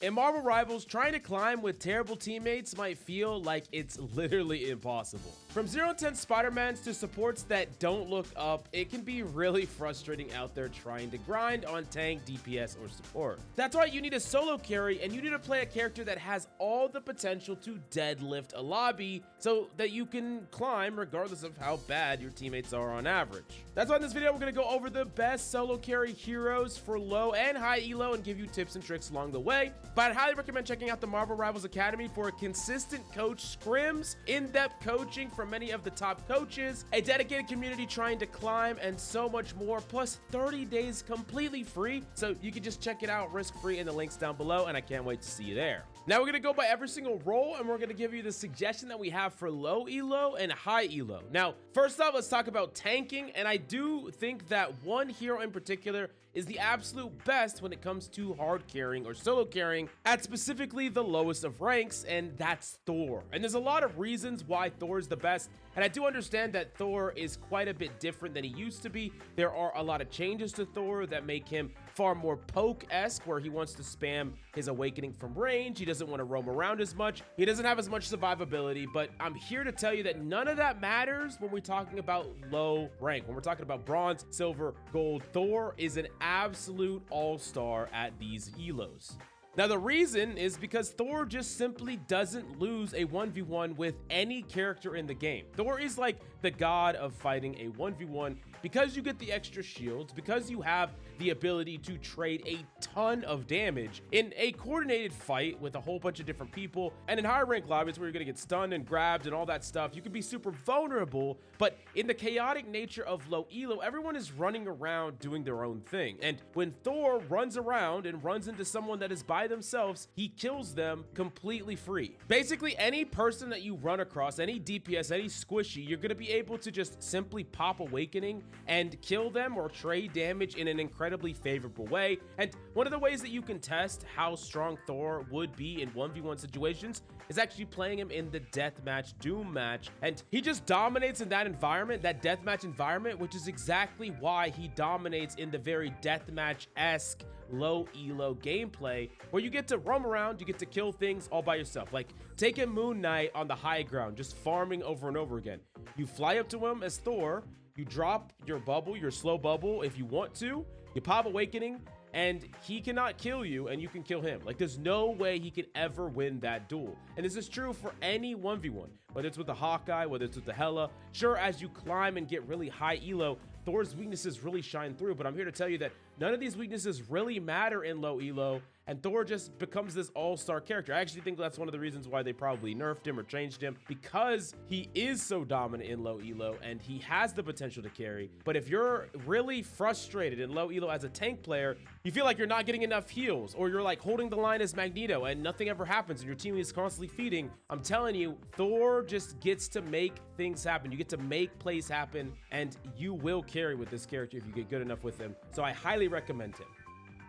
In Marvel Rivals, trying to climb with terrible teammates might feel like it's literally impossible. From 0-10 Spider-Mans to supports that don't look up, it can be really frustrating out there trying to grind on tank, DPS, or support. That's why you need a solo carry, and you need to play a character that has all the potential to deadlift a lobby so that you can climb regardless of how bad your teammates are on average. That's why in this video, we're going to go over the best solo carry heroes for low and high elo and give you tips and tricks along the way. But I'd highly recommend checking out the Marvelrivals Academy for a consistent coach scrims, in-depth coaching from many of the top coaches, a dedicated community trying to climb, and so much more, plus 30 days completely free. So you can just check it out risk-free in the links down below, and I can't wait to see you there. Now we're going to go by every single role, and we're going to give you the suggestion that we have for low elo and high elo. Now, first off, let's talk about tanking, and I do think that one hero in particular is the absolute best when it comes to hard carrying or solo carrying at specifically the lowest of ranks, and that's Thor. And there's a lot of reasons why Thor is the best, and I do understand that Thor is quite a bit different than he used to be. There are a lot of changes to Thor that make him far more poke-esque, where he wants to spam his awakening from range. He doesn't want to roam around as much. He doesn't have as much survivability, but I'm here to tell you that none of that matters when we're talking about low rank. When we're talking about bronze, silver, gold, Thor is an absolute all-star at these elos. Now, the reason is because Thor just simply doesn't lose a 1v1 with any character in the game. Thor is like the god of fighting a 1v1 because you get the extra shields, because you have the ability to trade a ton of damage in a coordinated fight with a whole bunch of different people. And in higher rank lobbies where you're gonna get stunned and grabbed and all that stuff, you can be super vulnerable, but in the chaotic nature of low elo, everyone is running around doing their own thing. And when Thor runs around and runs into someone that is by themselves, he kills them completely free. Basically, any person that you run across, any DPS, any squishy, you're gonna be able to just simply pop awakening and kill them or trade damage in an incredibly favorable way. And one of the ways that you can test how strong Thor would be in 1v1 situations is actually playing him in the deathmatch doom match, and he just dominates in that environment, that deathmatch environment, which is exactly why he dominates in the very deathmatch-esque low elo gameplay, where you get to roam around, you get to kill things all by yourself. Like, take a Moon Knight on the high ground, just farming over and over again. You fly up to him as Thor, you drop your bubble, your slow bubble if you want to, you pop awakening, and he cannot kill you, and you can kill him. Like, there's no way he could ever win that duel. And this is true for any 1v1, whether it's with the Hawkeye, whether it's with the Hela. Sure, as you climb and get really high elo, Thor's weaknesses really shine through, but I'm here to tell you that none of these weaknesses really matter in low elo, and Thor just becomes this all-star character. I actually think that's one of the reasons why they probably nerfed him or changed him, because he is so dominant in low elo and he has the potential to carry. But if you're really frustrated in low elo as a tank player, you feel like you're not getting enough heals, or you're like holding the line as Magneto and nothing ever happens and your team is constantly feeding, I'm telling you, Thor just gets to make things happen. You get to make plays happen, and you will carry with this character if you get good enough with him. So I highly recommend him.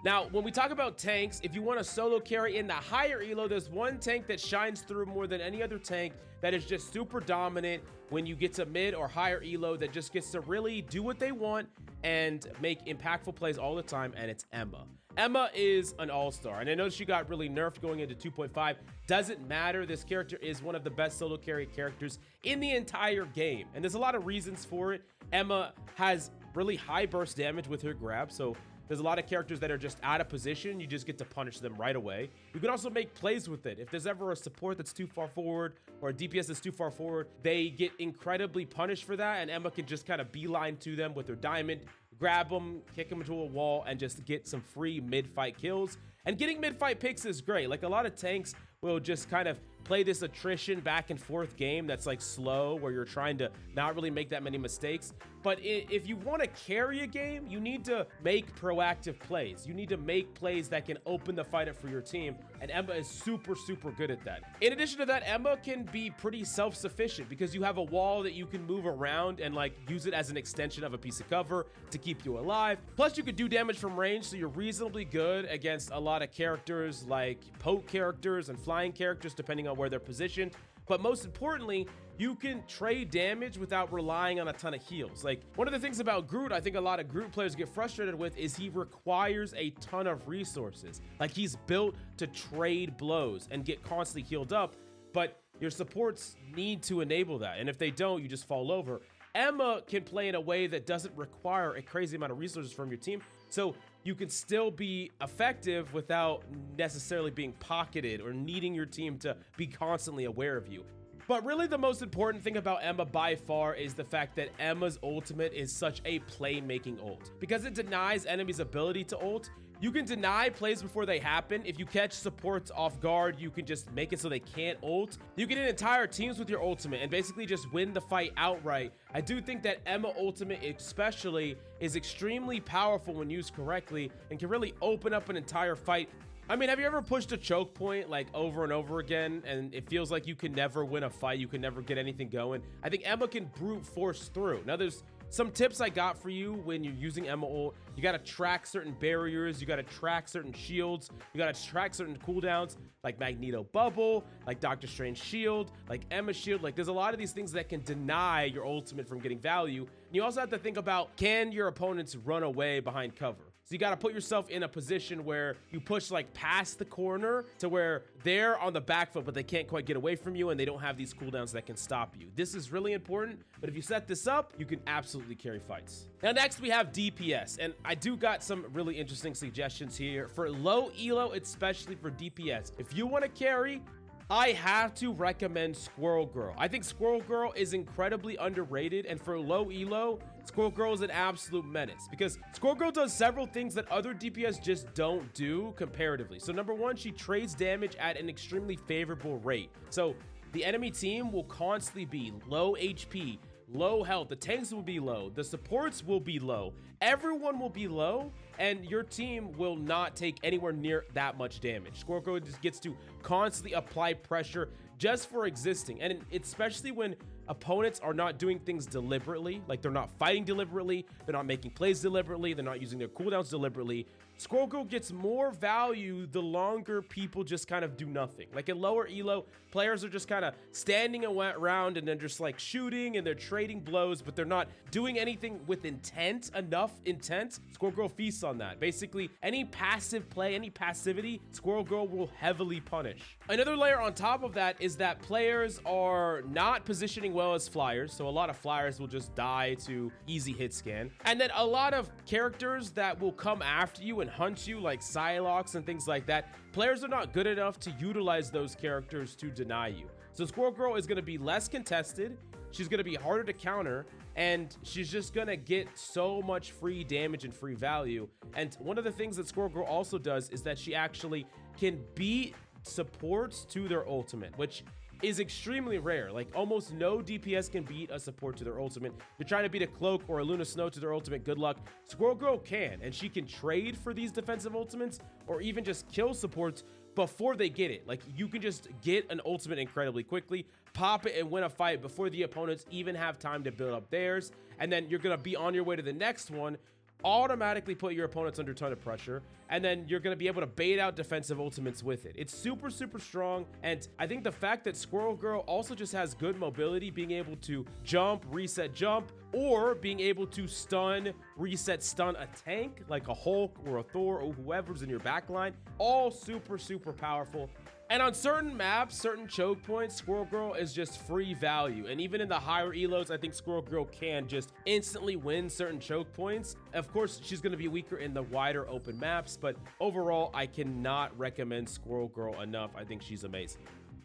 Now, when we talk about tanks, if you want a solo carry in the higher elo, there's one tank that shines through more than any other tank that is just super dominant when you get to mid or higher elo, that just gets to really do what they want and make impactful plays all the time, and it's Emma. Emma is an all-star, and I know she got really nerfed going into 2.5. Doesn't matter. This character is one of the best solo carry characters in the entire game, and there's a lot of reasons for it. Emma has really high burst damage with her grab, so there's a lot of characters that are just out of position. You just get to punish them right away. You can also make plays with it. If there's ever a support that's too far forward or a DPS that's too far forward, they get incredibly punished for that, and Emma can just kind of beeline to them with her diamond, grab them, kick them into a wall, and just get some free mid-fight kills. And getting mid-fight picks is great. Like, a lot of tanks will just kind of play this attrition back and forth game that's like slow, where you're trying to not really make that many mistakes. But if you want to carry a game, you need to make proactive plays. You need to make plays that can open the fight up for your team, and Emma is super, super good at that. In addition to that, Emma can be pretty self-sufficient because you have a wall that you can move around and like use it as an extension of a piece of cover to keep you alive. Plus, you could do damage from range, so you're reasonably good against a lot of characters like poke characters and flying characters, depending on where they're positioned. But most importantly, you can trade damage without relying on a ton of heals. Like, one of the things about Groot, I think a lot of Groot players get frustrated with, is he requires a ton of resources. Like, he's built to trade blows and get constantly healed up, but your supports need to enable that. And if they don't, you just fall over. Emma can play in a way that doesn't require a crazy amount of resources from your team, so you can still be effective without necessarily being pocketed or needing your team to be constantly aware of you. But really the most important thing about Emma by far is the fact that Emma's ultimate is such a playmaking ult. Because it denies enemies' ability to ult, you can deny plays before they happen. If you catch supports off guard, you can just make it so they can't ult. You can hit entire teams with your ultimate and basically just win the fight outright. I do think that Emma ultimate especially is extremely powerful when used correctly and can really open up an entire fight. I mean, have you ever pushed a choke point like over and over again and it feels like you can never win a fight, you can never get anything going? I think Emma can brute force through. Now, there's some tips I got for you when you're using Emma ult. You got to track certain barriers, you got to track certain shields, you got to track certain cooldowns like Magneto Bubble, like Doctor Strange Shield, like Emma Shield. Like, there's a lot of these things that can deny your ultimate from getting value. And you also have to think about, can your opponents run away behind cover? So you got to put yourself in a position where you push like past the corner to where they're on the back foot, but they can't quite get away from you and they don't have these cooldowns that can stop you. This is really important, but if you set this up, you can absolutely carry fights. Now, next we have DPS, and I do got some really interesting suggestions here for low elo, especially for DPS. If you want to carry, I have to recommend Squirrel Girl. I think Squirrel Girl is incredibly underrated, and for low elo, Squirrel Girl is an absolute menace because Squirrel Girl does several things that other DPS just don't do comparatively. So number one, she trades damage at an extremely favorable rate. So the enemy team will constantly be low HP, low health, the tanks will be low, the supports will be low, everyone will be low, and your team will not take anywhere near that much damage. Squirrel Girl just gets to constantly apply pressure just for existing, and especially when opponents are not doing things deliberately, like they're not fighting deliberately, they're not making plays deliberately, they're not using their cooldowns deliberately. Squirrel Girl gets more value the longer people just kind of do nothing. Like in lower elo, players are just kind of standing around and then just like shooting and they're trading blows, but they're not doing anything with intent, enough intent. Squirrel Girl feasts on that. Basically, any passive play, any passivity, Squirrel Girl will heavily punish. Another layer on top of that is that players are not positioning well as flyers, so a lot of flyers will just die to easy hit scan. And then a lot of characters that will come after you and hunt you, like Psylocks and things like that, players are not good enough to utilize those characters to deny you. So Squirrel Girl is going to be less contested, she's going to be harder to counter, and she's just going to get so much free damage and free value. And one of the things that Squirrel Girl also does is that she actually can beat supports to their ultimate, which is extremely rare. Like, almost no DPS can beat a support to their ultimate. You're trying to beat a Cloak or a Luna Snow to their ultimate, good luck. Squirrel Girl can, and she can trade for these defensive ultimates or even just kill supports before they get it. Like, you can just get an ultimate incredibly quickly, pop it and win a fight before the opponents even have time to build up theirs, and then you're gonna be on your way to the next one, automatically put your opponents under a ton of pressure, and then you're going to be able to bait out defensive ultimates with it. It's super strong, and I think the fact that Squirrel Girl also just has good mobility, being able to jump, reset, jump, or being able to stun, reset, stun a tank like a Hulk or a Thor or whoever's in your backline, all super powerful. And on certain maps, certain choke points, Squirrel Girl is just free value. And even in the higher elos, I think Squirrel Girl can just instantly win certain choke points. Of course, she's going to be weaker in the wider open maps, but overall, I cannot recommend Squirrel Girl enough. I think she's amazing.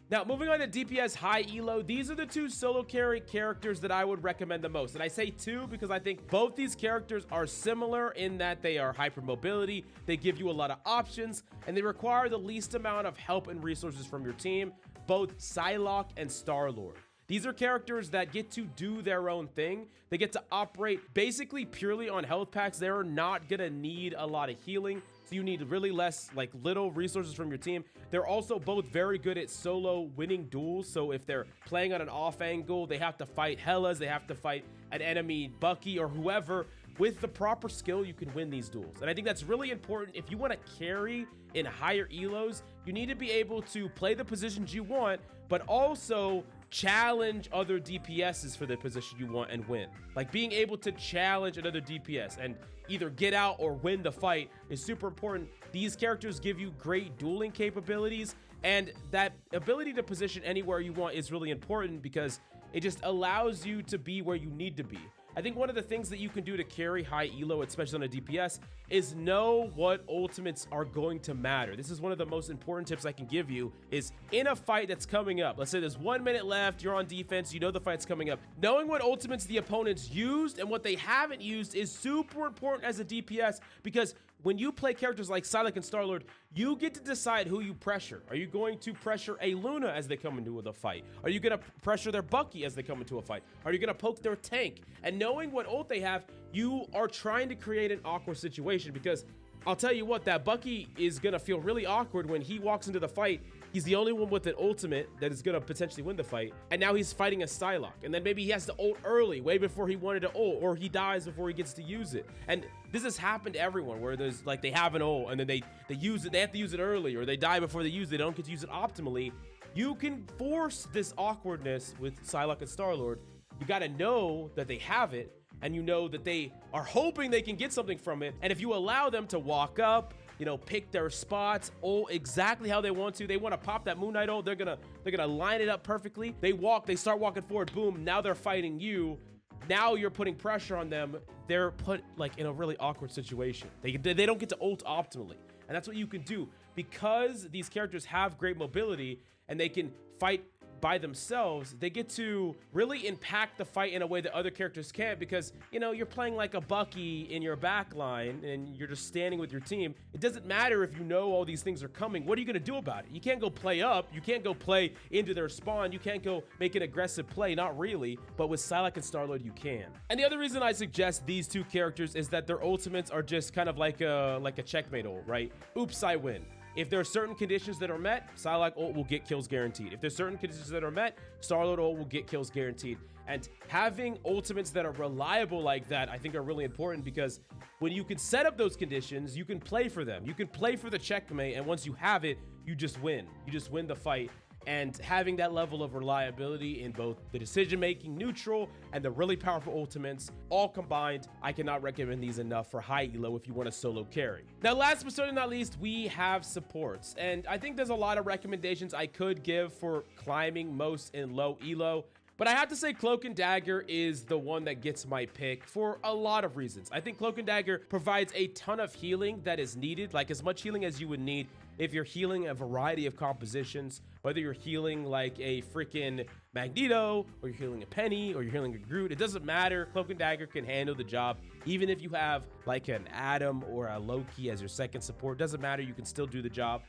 Now, moving on to DPS High Elo, these are the two solo carry characters that I would recommend the most. And I say two because I think both these characters are similar in that they are hypermobility, they give you a lot of options, and they require the least amount of help and resources from your team, both Psylocke and Star-Lord. These are characters that get to do their own thing. They get to operate basically purely on health packs. They're not gonna need a lot of healing, so you need really little resources from your team. They're also both very good at solo winning duels. So if they're playing on an off angle, they have to fight Hellas, they have to fight an enemy Bucky or whoever. with the proper skill, you can win these duels. And I think that's really important. If you want to carry in higher elos, you need to be able to play the positions you want, but also challenge other DPSs for the position you want and win. Like being able to challenge another DPS and either get out or win the fight is super important. These characters give you great dueling capabilities, and that ability to position anywhere you want is really important because it just allows you to be where you need to be. I think one of the things that you can do to carry high elo, especially on a DPS, is know what ultimates are going to matter. This is one of the most important tips I can give you, is in a fight that's coming up. Let's say there's 1 minute left, you're on defense, you know the fight's coming up. Knowing what ultimates the opponents used and what they haven't used is super important as a DPS, because when you play characters like Psylocke and Star-Lord, you get to decide who you pressure. Are you going to pressure a Luna as they come into the fight? Are you going to pressure their Bucky as they come into a fight? Are you going to poke their tank? And knowing what ult they have, you are trying to create an awkward situation, because I'll tell you what, that Bucky is going to feel really awkward when he walks into the fight. He's the only one with an ultimate that is going to potentially win the fight. And now he's fighting a Psylocke. And then maybe he has to ult early, way before he wanted to ult, or he dies before he gets to use it. And this has happened to everyone, where there's like, they have an ult and then they use it, they have to use it early, or they die before they use it, they don't get to use it optimally. You can force this awkwardness with Psylocke and Star-Lord. You got to know that they have it, and you know that they are hoping they can get something from it. And if you allow them to walk up, you know, pick their spots, ult exactly how they want to. They want to pop that Moon Knight ult. They're gonna line it up perfectly. They start walking forward. Boom. Now they're fighting you. Now you're putting pressure on them. They're put like in a really awkward situation. They don't get to ult optimally, and that's what you can do, because these characters have great mobility and they can fight by themselves. They get to really impact the fight in a way that other characters can't, because, you know, you're playing like a Bucky in your back line and you're just standing with your team. It doesn't matter if you know all these things are coming. What are you going to do about it? You can't go play up. You can't go play into their spawn. You can't go make an aggressive play. Not really. But with Psylocke and Star-Lord, you can. And the other reason I suggest these two characters is that their ultimates are just kind of like a checkmate ult, right? Oops, I win. If there are certain conditions that are met, Psylocke ult will get kills guaranteed. If there's certain conditions that are met, Star-Lord ult will get kills guaranteed. And having ultimates that are reliable like that, I think, are really important, because when you can set up those conditions, you can play for them. You can play for the checkmate, and once you have it, you just win. You just win the fight. And having that level of reliability in both the decision-making neutral and the really powerful ultimates, all combined, I cannot recommend these enough for high elo if you want a solo carry. Now, last but certainly not least, we have supports. And I think there's a lot of recommendations I could give for climbing most in low elo, but I have to say Cloak and Dagger is the one that gets my pick for a lot of reasons. I think Cloak and Dagger provides a ton of healing that is needed, like as much healing as you would need if you're healing a variety of compositions, whether you're healing like a freaking Magneto, or you're healing a Penny, or you're healing a Groot. It doesn't matter. Cloak and Dagger can handle the job. Even if you have like an Adam or a Loki as your second support, doesn't matter. You can still do the job.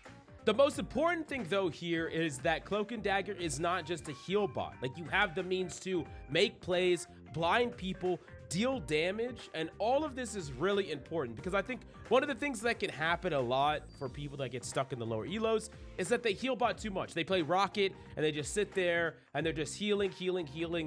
The most important thing though here is that Cloak and Dagger is not just a heal bot. Like, you have the means to make plays, blind people, deal damage, and all of this is really important, because I think one of the things that can happen a lot for people that get stuck in the lower elos is that they heal bot too much. They play Rocket and they just sit there and they're just healing.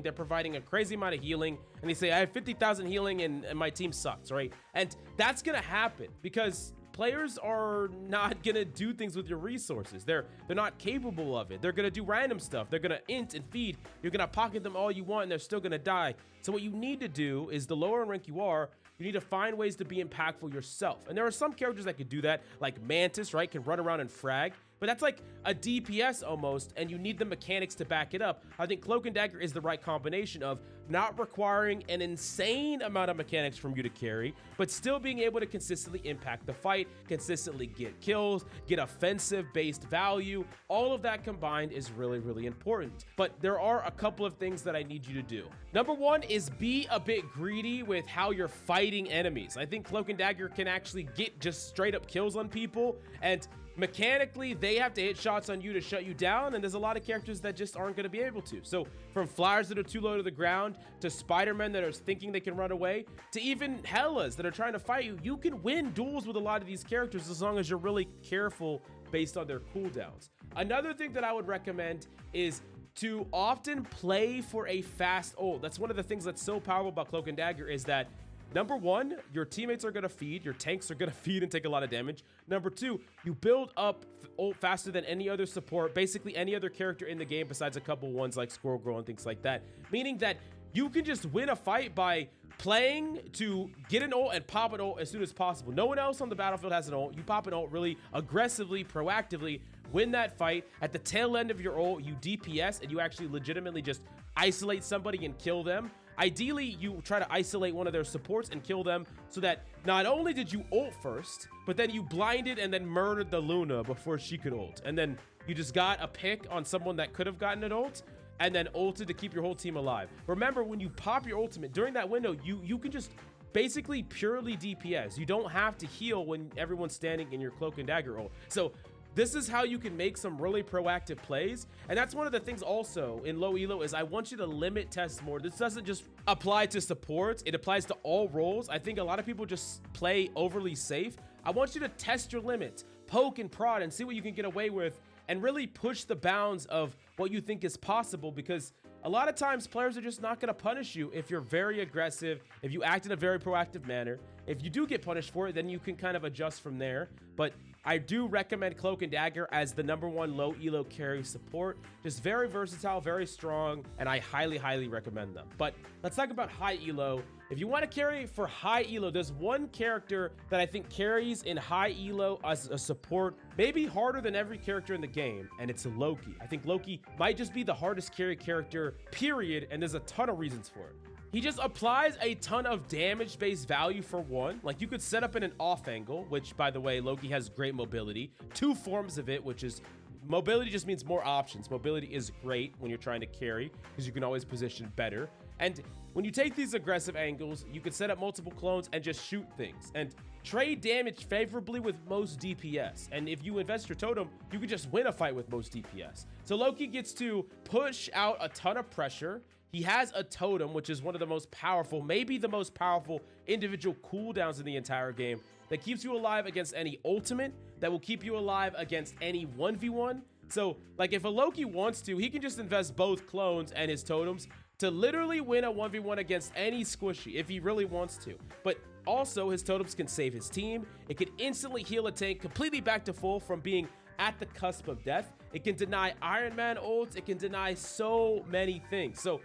They're providing a crazy amount of healing, and they say, I have 50,000 healing and my team sucks, right? And that's gonna happen because players are not gonna do things with your resources. They're not capable of it. They're gonna do random stuff. They're gonna int and feed. You're gonna pocket them all you want and they're still gonna die. So what you need to do is, the lower in rank you are, you need to find ways to be impactful yourself. And there are some characters that can do that, like Mantis, right? Can run around and frag. But that's like a DPS almost, and you need the mechanics to back it up. I think Cloak and Dagger is the right combination of not requiring an insane amount of mechanics from you to carry, but still being able to consistently impact the fight, consistently get kills, get offensive-based value. All of that combined is really, really important. But there are a couple of things that I need you to do. Number one is be a bit greedy with how you're fighting enemies. I think Cloak and Dagger can actually get just straight up kills on people, and mechanically they have to hit shots on you to shut you down, and there's a lot of characters that just aren't going to be able to. So from Flyers that are too low to the ground, to Spider-Men that are thinking they can run away, to even Hellas that are trying to fight you, you can win duels with a lot of these characters as long as you're really careful based on their cooldowns. Another thing that I would recommend is to often play for a fast ult. That's one of the things that's so powerful about Cloak and Dagger, is that Number one, your teammates are going to feed. Your tanks are going to feed and take a lot of damage. Number two, you build up ult faster than any other support, basically any other character in the game besides a couple ones like Squirrel Girl and things like that. Meaning that you can just win a fight by playing to get an ult and pop an ult as soon as possible. No one else on the battlefield has an ult. You pop an ult really aggressively, proactively, win that fight. At the tail end of your ult, you DPS and you actually legitimately just isolate somebody and kill them. Ideally, you try to isolate one of their supports and kill them so that not only did you ult first, but then you blinded and then murdered the Luna before she could ult. And then you just got a pick on someone that could have gotten an ult and then ulted to keep your whole team alive. Remember, when you pop your ultimate, during that window, you can just basically purely DPS. You don't have to heal when everyone's standing in your Cloak and Dagger ult. So this is how you can make some really proactive plays. And that's one of the things also in low elo is I want you to limit tests more. This doesn't just apply to supports. It applies to all roles. I think a lot of people just play overly safe. I want you to test your limits, poke and prod and see what you can get away with and really push the bounds of what you think is possible, because a lot of times players are just not going to punish you if you're very aggressive, if you act in a very proactive manner. If you do get punished for it, then you can kind of adjust from there. But I do recommend Cloak and Dagger as the #1 low elo carry support. Just very versatile, very strong, and I highly, highly recommend them. But let's talk about high elo. If you want to carry for high elo, there's one character that I think carries in high elo as a support, maybe harder than every character in the game, and it's Loki. I think Loki might just be the hardest carry character, period, and there's a ton of reasons for it. He just applies a ton of damage-based value for one. Like, you could set up in an off angle, which, by the way, Loki has great mobility. Two forms of it, which is mobility just means more options. Mobility is great when you're trying to carry because you can always position better. And when you take these aggressive angles, you can set up multiple clones and just shoot things and trade damage favorably with most DPS. And if you invest your totem, you can just win a fight with most DPS. So Loki gets to push out a ton of pressure. He has a totem, which is one of the most powerful, maybe the most powerful individual cooldowns in the entire game that keeps you alive against any ultimate, that will keep you alive against any 1v1. So, like, if a Loki wants to, he can just invest both clones and his totems to literally win a 1v1 against any squishy if he really wants to. But also, his totems can save his team. It can instantly heal a tank completely back to full from being at the cusp of death. It can deny Iron Man ults. It can deny so many things. So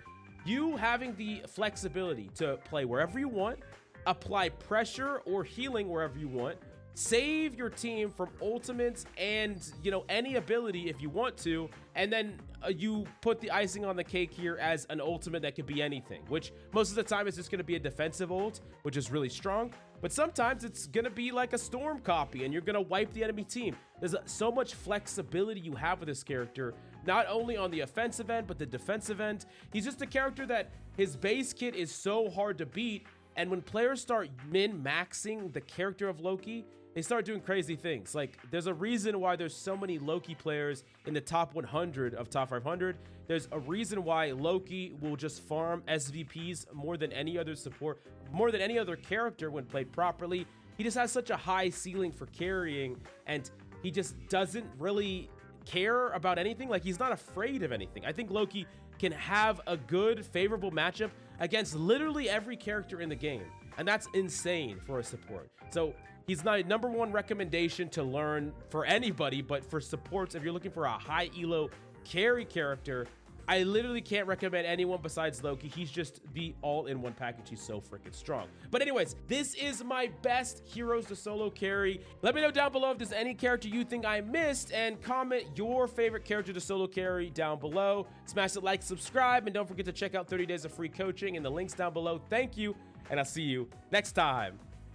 you having the flexibility to play wherever you want, apply pressure or healing wherever you want, save your team from ultimates and, you know, any ability if you want to, and then you put the icing on the cake here as an ultimate that could be anything, which most of the time is just going to be a defensive ult, which is really strong, but sometimes it's going to be like a storm copy and you're going to wipe the enemy team. There's so much flexibility you have with this character, not only on the offensive end, but the defensive end. He's just a character that his base kit is so hard to beat, and when players start min-maxing the character of Loki, they start doing crazy things. Like, there's a reason why there's so many Loki players in the top 100 of top 500. There's a reason why Loki will just farm SVPs more than any other support, more than any other character when played properly. He just has such a high ceiling for carrying, and he just doesn't really care about anything. Like, he's not afraid of anything. I think Loki can have a good, favorable matchup against literally every character in the game, and that's insane for a support. So he's my #1 recommendation to learn for anybody, but for supports, if you're looking for a high elo carry character, I literally can't recommend anyone besides Loki. He's just the all-in-one package. He's so freaking strong. But anyways, this is my best heroes to solo carry. Let me know down below if there's any character you think I missed, and comment your favorite character to solo carry down below. Smash the like, subscribe, and don't forget to check out 30 days of free coaching in the links down below. Thank you, and I'll see you next time.